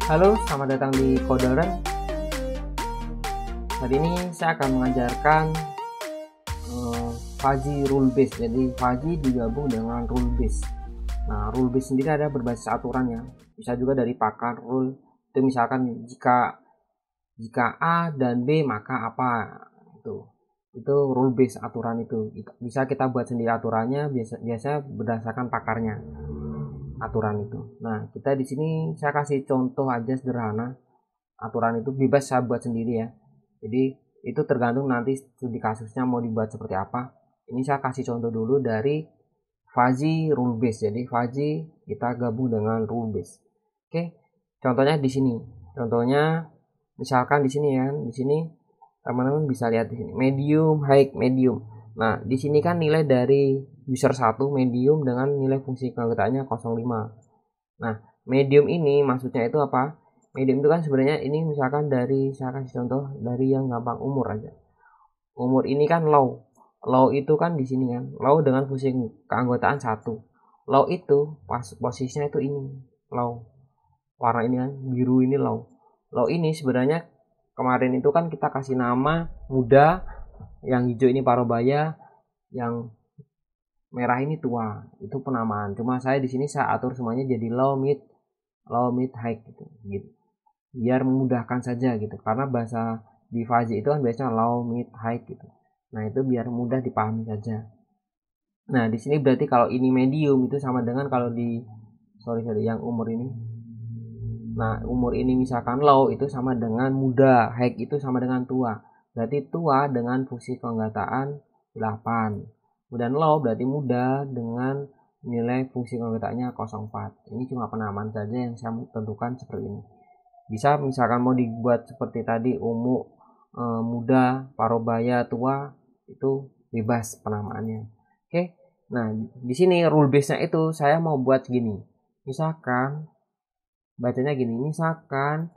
Halo, selamat datang di Koderen. Hari ini saya akan mengajarkan Fuzzy rule base. Jadi Fuzzy digabung dengan rule base. Nah, rule base sendiri ada berbasis aturannya. Bisa juga dari pakar rule. Itu misalkan jika A dan B maka apa. Itu rule base aturan itu. Bisa kita buat sendiri aturannya. Biasa berdasarkan pakarnya. Aturan itu. Nah, kita di sini saya kasih contoh aja sederhana. Aturan itu bebas saya buat sendiri ya. Jadi itu tergantung nanti studi kasusnya mau dibuat seperti apa. Ini saya kasih contoh dulu dari Fuzzy rule base. Jadi Fuzzy kita gabung dengan rule base. Oke. Contohnya di sini. Contohnya misalkan di sini ya. Di sini teman-teman bisa lihat di sini medium, high, medium. Nah, di sini kan nilai dari user 1 medium dengan nilai fungsi keanggotanya 0,5. Nah, medium ini maksudnya itu apa? Medium itu kan sebenarnya ini misalkan dari, saya kasih contoh dari yang gampang, umur aja. Umur ini kan low. Low itu kan di sini kan. Low dengan fungsi keanggotaan 1. Low itu posisinya itu ini. Low. Warna ini kan biru ini low. Low ini sebenarnya kemarin itu kan kita kasih nama muda, yang hijau ini parobaya, yang merah ini tua. Itu penamaan. Cuma saya di sini saya atur semuanya jadi low, mid, high gitu. Biar memudahkan saja gitu. Karena bahasa di Fuzzy itu kan biasanya low, mid, high gitu. Nah, itu biar mudah dipahami saja. Nah, di sini berarti kalau ini medium itu sama dengan kalau di yang umur ini. Nah, umur ini misalkan low itu sama dengan muda, high itu sama dengan tua. Berarti tua dengan fungsi keanggotaan 8. Kemudian low berarti muda dengan nilai fungsi keanggotanya 0,4. Ini cuma penamaan saja yang saya tentukan seperti ini. Bisa misalkan mau dibuat seperti tadi muda, parobaya, tua, itu bebas penamaannya. Oke. Nah, di sini rule base-nya itu saya mau buat gini. Misalkan bacanya gini, misalkan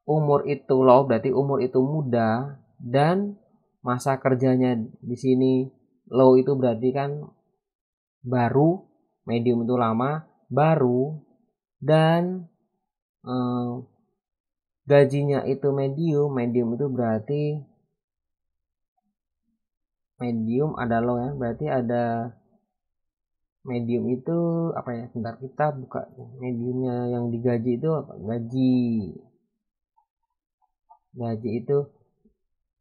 umur itu low berarti umur itu muda dan masa kerjanya di sini low itu berarti kan baru, medium itu lama, baru, dan gajinya itu medium itu berarti medium ada low ya, berarti ada medium itu apa ya, bentar kita buka mediumnya yang digaji itu apa, gaji itu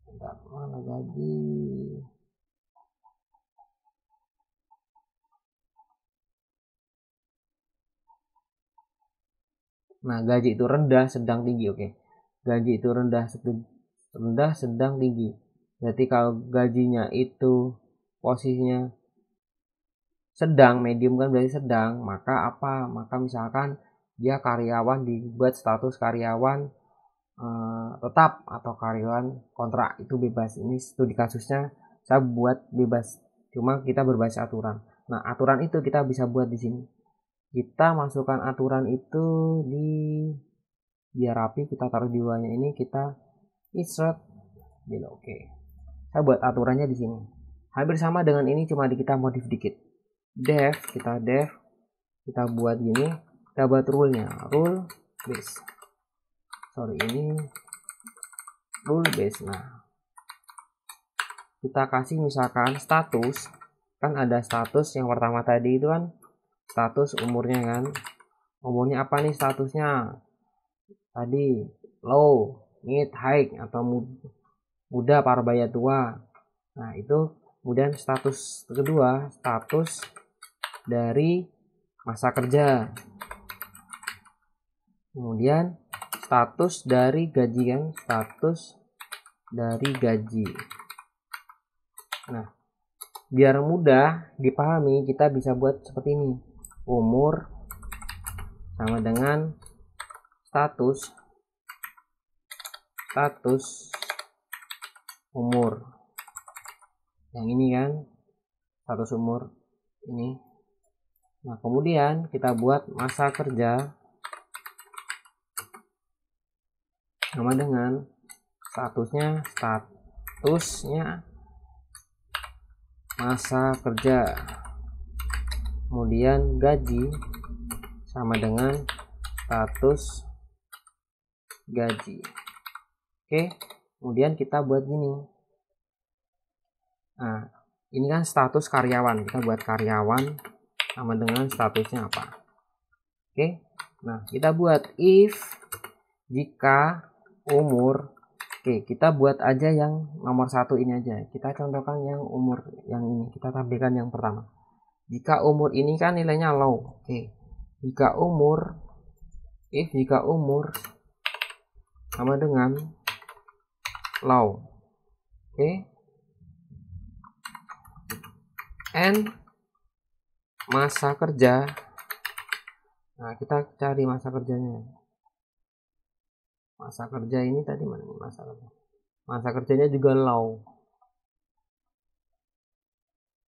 bentar, mana gaji. Nah, gaji itu rendah, sedang, tinggi. Oke. Gaji itu rendah, sedang, tinggi. Berarti kalau gajinya itu posisinya sedang, medium kan berarti sedang, maka apa? Maka misalkan dia karyawan, dibuat status karyawan tetap atau karyawan kontrak, itu bebas. Ini studi kasusnya saya buat bebas. Cuma kita berbasis aturan. Nah, aturan itu kita bisa buat di sini. Kita masukkan aturan itu biar rapi, kita taruh di bawahnya ini, kita insert gitu. Oke. Saya buat aturannya di sini. Hampir sama dengan ini, cuma kita modif dikit. Kita buat gini, kita buat rule-nya, rule base. Ini rule base. Nah, kita kasih misalkan status, kan ada status yang pertama tadi itu kan status umurnya kan. Umurnya apa nih statusnya? Tadi low, mid, high atau muda, parobaya, tua. Nah, itu kemudian status kedua, status dari masa kerja. Kemudian status dari gaji kan, status dari gaji. Nah, biar mudah dipahami kita bisa buat seperti ini. Umur sama dengan status umur. Yang ini kan status umur ini. Nah, kemudian kita buat masa kerja sama dengan statusnya masa kerja. Kemudian gaji sama dengan status gaji. Oke, kemudian kita buat gini. Nah, ini kan status karyawan, kita buat karyawan sama dengan statusnya apa. Oke, nah kita buat if jika umur. Oke, kita buat aja yang nomor 1 ini aja, kita contohkan yang umur yang ini, kita tampilkan yang pertama. Jika umur ini kan nilainya low. Oke, jika umur, if jika umur sama dengan low. Oke, and masa kerja. Nah, kita cari masa kerjanya. Masa kerja ini tadi mana nih masa kerja? Masa kerjanya juga low.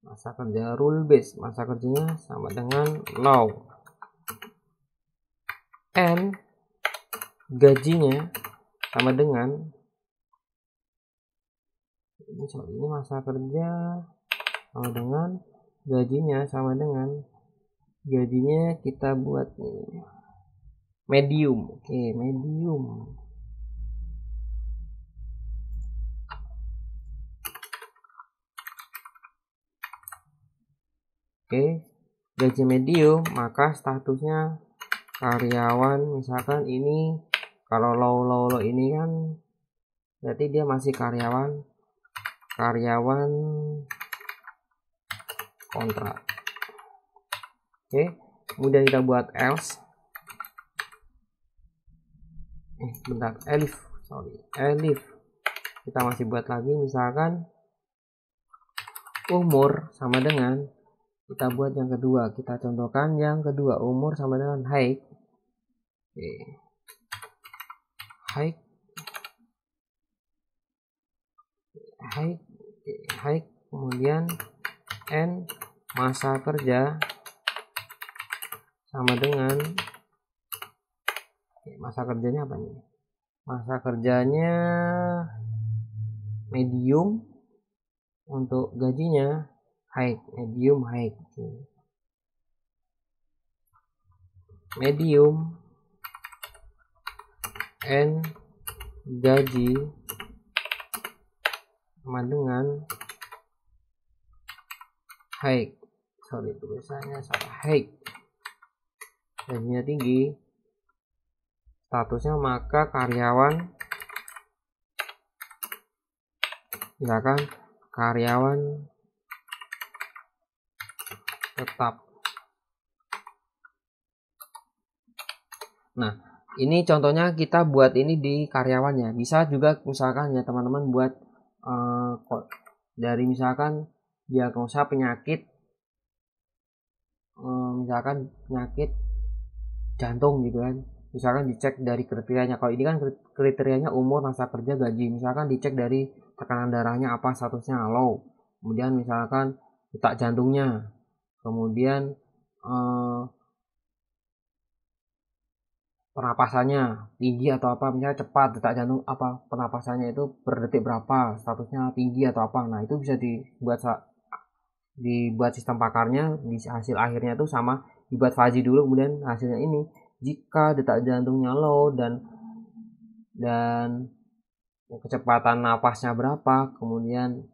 Masa kerja rule base, masa kerjanya sama dengan low. And gajinya sama dengan ini masa kerja sama dengan gajinya sama dengan gajinya kita buat nih medium. Oke, medium. Oke, gaji medium, maka statusnya karyawan. Misalkan ini kalau low ini kan berarti dia masih karyawan kontrak. Oke, kemudian kita buat else. Elif. Kita masih buat lagi, misalkan umur sama dengan, kita buat yang kedua, kita contohkan yang kedua, umur sama dengan height. Oke. Height, kemudian n masa kerja sama dengan masa kerjanya apa nih? Masa kerjanya medium, untuk gajinya medium. Medium n gaji sama dengan tulisannya salah. Gajinya tinggi, statusnya maka karyawan, silakan karyawan tetap. Nah, ini contohnya kita buat ini di karyawannya. Bisa juga misalkan ya teman-teman buat dari misalkan diagnosa penyakit, misalkan penyakit jantung gitu kan, misalkan dicek dari kriterianya. Kalau ini kan kriterianya umur, masa kerja, gaji. Misalkan dicek dari tekanan darahnya apa, statusnya low, kemudian misalkan detak jantungnya, kemudian pernapasannya tinggi atau apa, misalnya cepat, detak jantung apa, pernapasannya itu per detik berapa, statusnya tinggi atau apa. Nah, itu bisa dibuat sistem pakarnya, di hasil akhirnya itu sama, dibuat fuzzy dulu, kemudian hasilnya ini jika detak jantungnya low dan kecepatan napasnya berapa, kemudian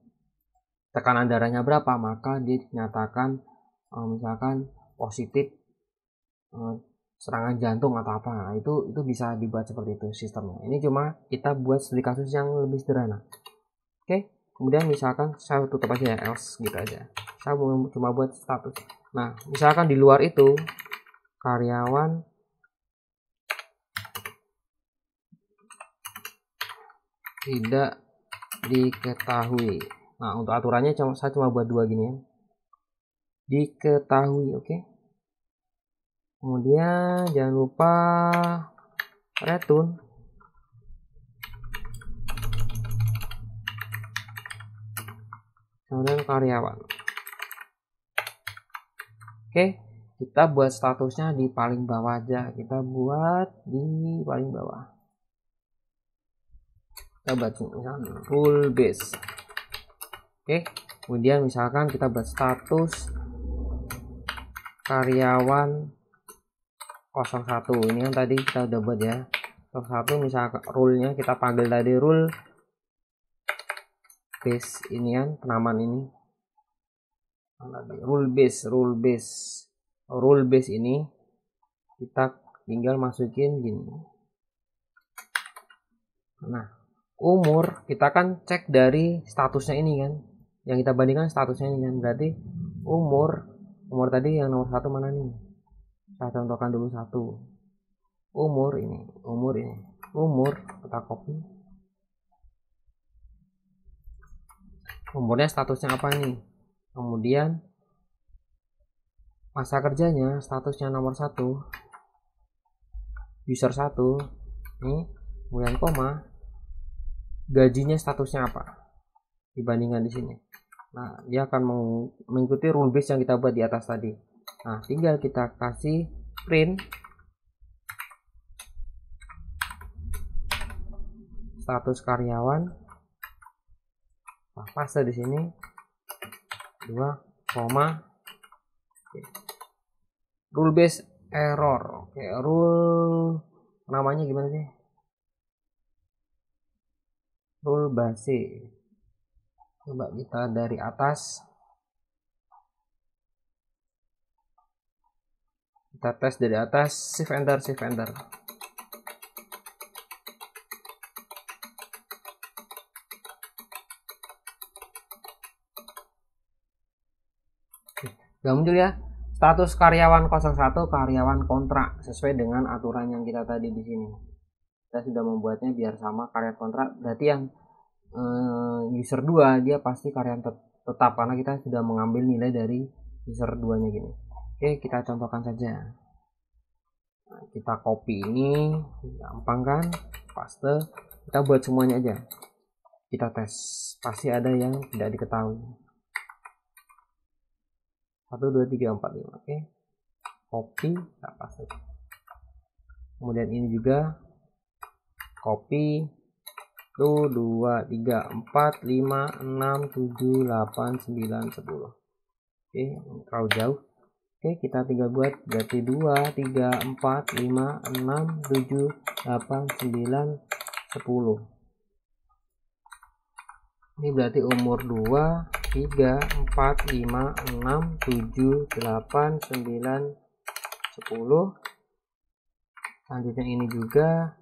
tekanan darahnya berapa, maka dia dinyatakan misalkan positif serangan jantung atau apa. Nah, itu bisa dibuat seperti itu sistemnya. Ini cuma kita buat studi kasus yang lebih sederhana. Oke, kemudian misalkan saya tutup aja ya, else gitu aja. Saya cuma buat status. Nah, misalkan di luar itu karyawan tidak diketahui. Nah, untuk aturannya saya cuma buat 2 gini ya. Diketahui, oke. Kemudian jangan lupa return kemudian karyawan. Oke, kita buat statusnya di paling bawah aja. Kita buat di paling bawah. Kita buat misalkan rule base. Oke, kemudian misalkan kita buat status karyawan 01. Ini yang tadi kita udah buat ya. satu misalkan rule-nya kita panggil tadi rule base ini kan, penamaan ini rule base ini kita tinggal masukin gini. Nah, umur kita kan cek dari statusnya ini kan, yang kita bandingkan statusnya ini kan, berarti umur tadi yang nomor 1 mana nih, saya contohkan dulu satu. Umur kita copy. Umurnya statusnya apa nih, kemudian masa kerjanya statusnya nomor 1, user 1 nih, kemudian koma, gajinya statusnya apa dibandingkan di sini. Nah, dia akan mengikuti rule base yang kita buat di atas tadi. Nah, tinggal kita kasih print status karyawan, nah, paste di sini 2, rule base error. Oke, rule namanya gimana sih? Rule base. Coba kita dari atas, kita tes dari atas, shift enter. Gak muncul ya status karyawan 01 karyawan kontrak sesuai dengan aturan yang kita tadi di sini. Kita sudah membuatnya biar sama karyawan kontrak, berarti yang user 2 dia pasti karyawan tetap karena kita sudah mengambil nilai dari user 2 nya gini. Oke, kita contohkan saja. Nah, kita copy ini, gampang kan, paste, kita buat semuanya aja, kita tes, pasti ada yang tidak diketahui. 1 2 3 4 5. Oke, copy, kita paste. Kemudian ini juga copy 1 2 3 4 5 6 7 8 9 10. Oke, terlalu jauh. Oke, kita tinggal buat berarti 2 3 4 5 6 7 8 9 10. Ini berarti umur 2 3 4 5 6 7 8 9 10. Selanjutnya ini juga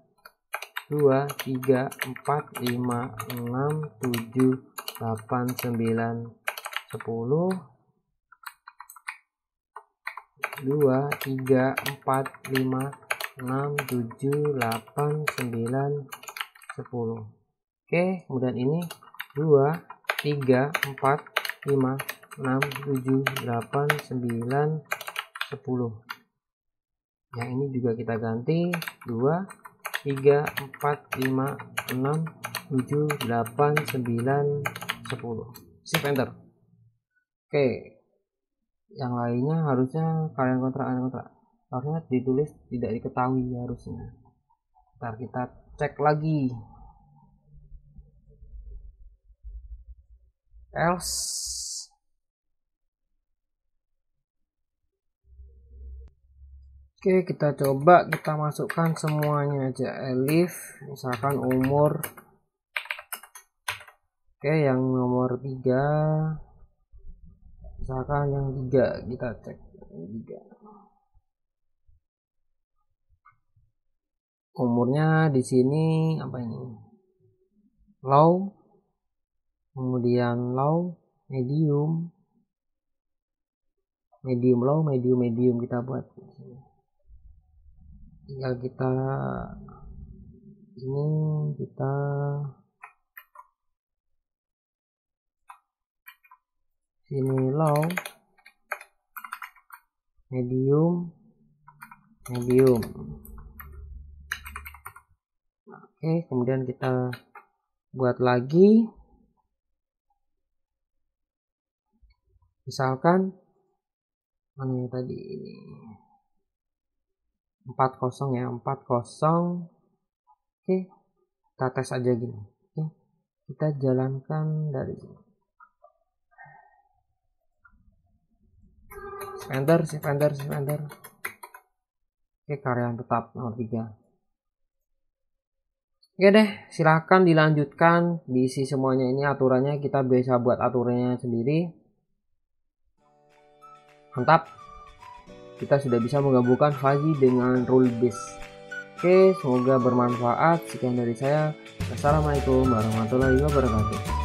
2 3 4 5 6 7 8 9 10. 2 3 4 5 6 7 8 9 10. Oke, kemudian ini 2 3 4 5 6 7 8 9 10. Yang ini juga kita ganti 2 3 4 5 6 7 8 9 10. Shift enter. Oke, yang lainnya harusnya karyawan kontrak harusnya ditulis tidak diketahui harusnya. Ntar kita cek lagi, else. Oke, kita coba kita masukkan semuanya aja, elif misalkan umur. Oke, yang nomor 3 misalkan yang 3 kita cek 3. Umurnya di sini apa ini? Low. Kemudian low, medium, low, medium kita buat. Tinggal kita ini kita sini low, medium. Oke, kemudian kita buat lagi, misalkan mana yang tadi ini 40 ya, 40. Oke, kita tes aja gini. Oke, kita jalankan dari sini. Shift enter. Oke, karyawan tetap nomor 3. Oke deh, silahkan dilanjutkan diisi semuanya. Ini aturannya, kita bisa buat aturannya sendiri. Mantap, kita sudah bisa menggabungkan fuzzy dengan rule base. Oke, semoga bermanfaat. Sekian dari saya. Assalamualaikum warahmatullahi wabarakatuh.